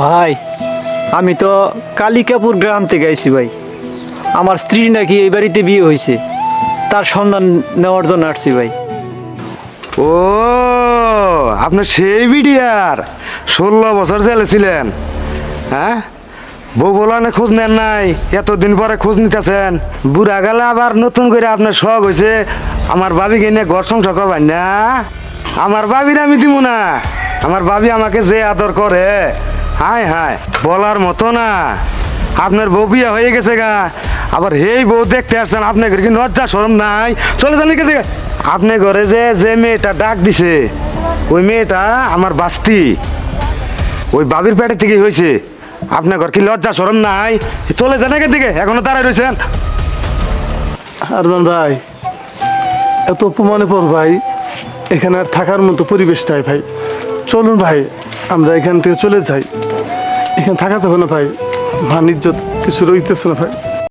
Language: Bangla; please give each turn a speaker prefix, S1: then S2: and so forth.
S1: ভাই আমি তো কালিকাপুর গ্রাম থেকে আইছি ভাই। আমার স্ত্রী নাকি এই বাড়িতে বিয়ে হয়েছে, তার সন্ধান নেওয়ার জন্য আসছি ভাই।
S2: ও আপনার সেই বিডিআর 16 বছর জেলে ছিলেন, হ্যাঁ? বউ বলানে খোঁজ নেন নাই, এতদিন পরে খোঁজ নিতেছেন। বুড়া গেলে আবার নতুন করে আপনার শখ হয়েছে আমার ভাবিকে নিয়ে ঘর সংসার করবেন না। আমার ভাবির আমি দিব না। আমার ভাবি আমাকে যে আদর করে, হায় হায় বলার মতো না। আপনার বউ বিয়ে হয়ে গেছে গা, আবার হেই বউ দেখতে আসছেন, আপনার কি লজ্জা শরম নাই? চলে যান লিখে থেকে। আপনি ঘরে যে যে মেয়েটা ডাক দিছে, ওই মেয়েটা আমার বাস্তি, ওই বাবির পেটের থেকে হয়েছে। আপনার ঘর কি লজ্জা শরম নাই? চলে যান এখান থেকে, এখনো দাঁড়ায় রয়েছেন।
S3: আরমান ভাই, এত অপমানে পর ভাই, এখানে আর থাকার মতো পরিবেশ নাই ভাই। চলুন ভাই, আমরা এখান থেকে চলে যাই। এখানে থাকা যাবে না ভাই, মান ইজ্জত কিছু রইতেছে না ভাই।